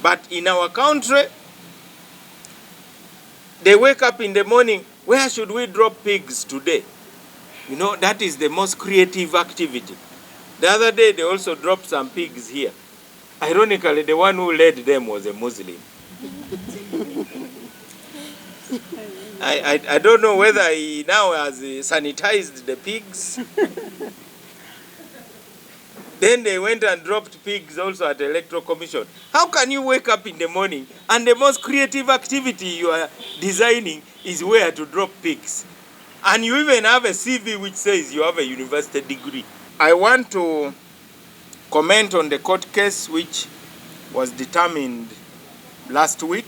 But in our country, they wake up in the morning, where should we drop pigs today? You know, that is the most creative activity. The other day, they also dropped some pigs here. Ironically, the one who led them was a Muslim. I don't know whether he now has sanitized the pigs. Then they went and dropped pigs also at the Electoral Commission. How can you wake up in the morning and the most creative activity you are designing is where to drop pigs? And you even have a CV which says you have a university degree. I want to comment on the court case which was determined last week.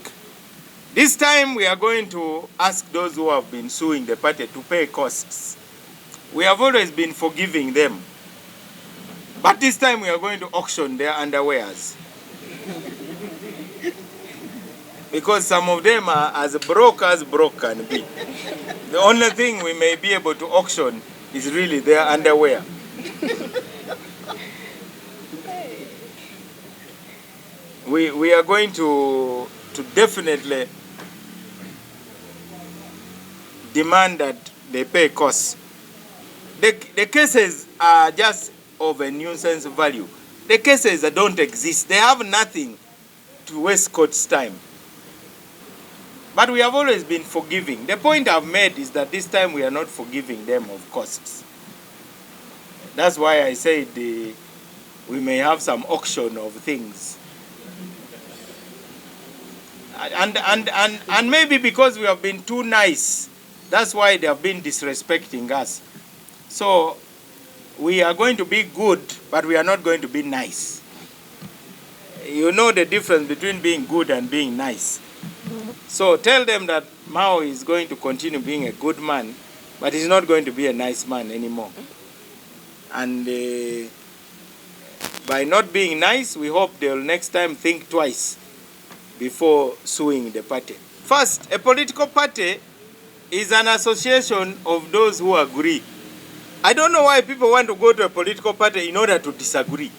This time we are going to ask those who have been suing the party to pay costs. We have always been forgiving them. But this time we are going to auction their underwears. Because some of them are as broke can be. The only thing we may be able to auction is really their underwear. We are going to definitely demand that they pay costs. The cases are just of a nuisance value. The cases that don't exist, they have nothing to waste court's time. But we have always been forgiving. The point I've made is that this time we are not forgiving them of costs. That's why I said we may have some auction of things. And maybe because we have been too nice, that's why they have been disrespecting us. So we are going to be good, but we are not going to be nice. You know the difference between being good and being nice. So tell them that Mao is going to continue being a good man, but he's not going to be a nice man anymore. And by not being nice, we hope they'll next time think twice before suing the party. First, a political party is an association of those who agree. I don't know why people want to go to a political party in order to disagree.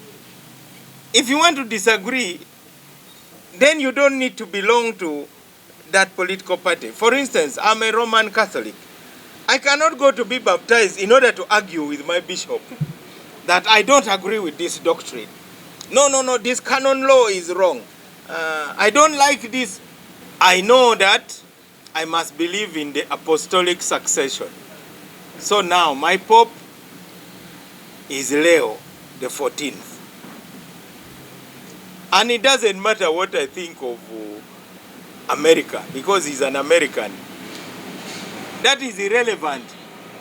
If you want to disagree, then you don't need to belong to that political party. For instance, I'm a Roman Catholic. I cannot go to be baptized in order to argue with my bishop that I don't agree with this doctrine. No, this canon law is wrong. I don't like this. I know that I must believe in the apostolic succession. So now my Pope is Leo the 14th. And it doesn't matter what I think of America, because he's an American. That is irrelevant.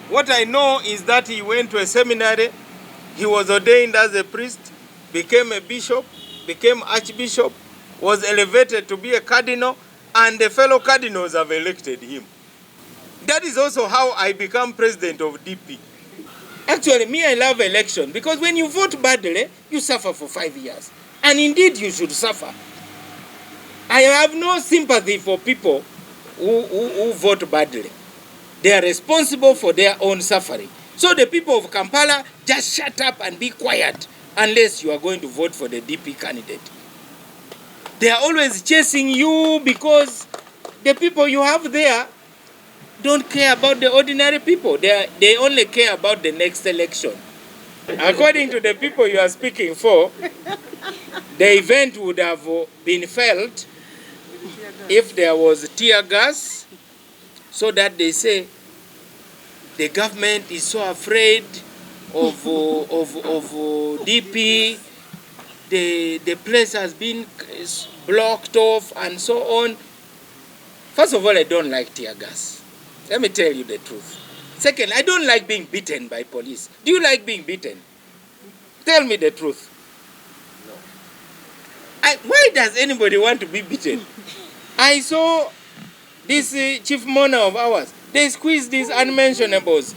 What I know is that he went to a seminary, he was ordained as a priest, became a bishop, became archbishop, was elevated to be a cardinal, and the fellow cardinals have elected him. That is also how I become president of DP. Actually, me, I love election, because when you vote badly, you suffer for 5 years. And indeed, you should suffer. I have no sympathy for people who vote badly. They are responsible for their own suffering. So the people of Kampala, just shut up and be quiet unless you are going to vote for the DP candidate. They are always chasing you because the people you have there don't care about the ordinary people. They only care about the next election. According to the people you are speaking for, the event would have been felt if there was tear gas, so that they say the government is so afraid of DP, the place has been blocked off and so on. First of all, I don't like tear gas. Let me tell you the truth. Second, I don't like being beaten by police. Do you like being beaten? Tell me the truth. No. Why does anybody want to be beaten? I saw this chief mourner of ours. They squeeze these unmentionables.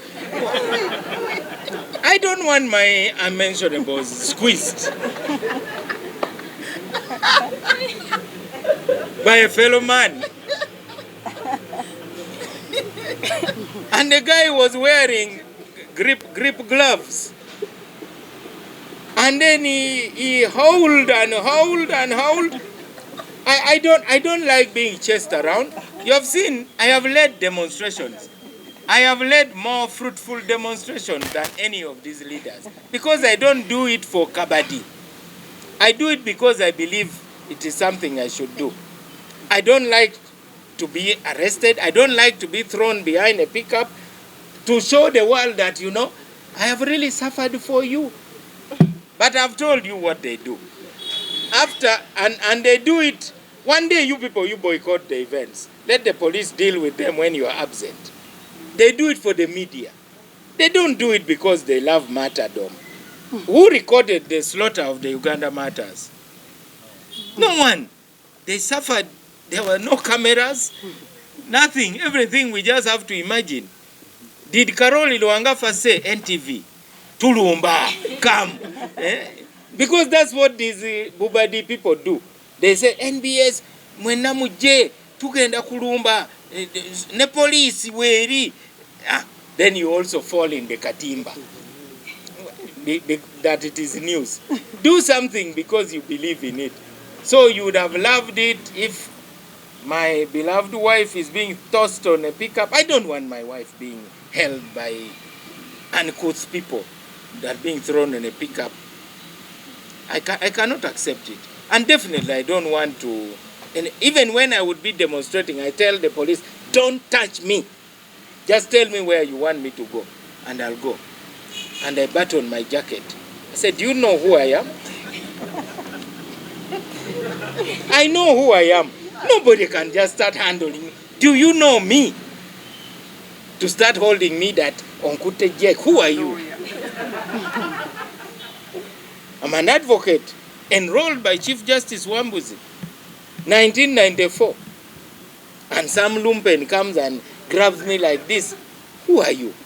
I don't want my unmentionables squeezed by a fellow man. And the guy was wearing grip gloves. And then he howled and howled and howled. I don't like being chased around. You have seen, I have led demonstrations. I have led more fruitful demonstrations than any of these leaders because I don't do it for kabaddi. I do it because I believe it is something I should do. I don't like to be arrested. I don't like to be thrown behind a pickup to show the world that, you know, I have really suffered for you. But I've told you what they do. And they do it. One day you people, you boycott the events. Let the police deal with them when you are absent. They do it for the media. They don't do it because they love martyrdom. Who recorded the slaughter of the Uganda martyrs? No one. They suffered. There were no cameras, nothing. Everything we just have to imagine. Did Carol Iluangafa say NTV? Tulumba, come. Because that's what these Bubadi people do. They say NBS, mwenamuje, tugenda kulumba, ne police weri. Then you also fall in the katimba. That it is news. Do something because you believe in it. So you would have loved it if my beloved wife is being tossed on a pickup. I don't want my wife being held by uncouth people that being thrown in a pickup. I cannot accept it. And definitely I don't want to. And even when I would be demonstrating, I tell the police, don't touch me. Just tell me where you want me to go, and I'll go. And I button my jacket. I said, do you know who I am? I know who I am. Nobody can just start handling me. Do you know me? To start holding me that Onkute Jack, who are you? I'm an advocate enrolled by Chief Justice Wambuzi, 1994. And some lumpen comes and grabs me like this. Who are you?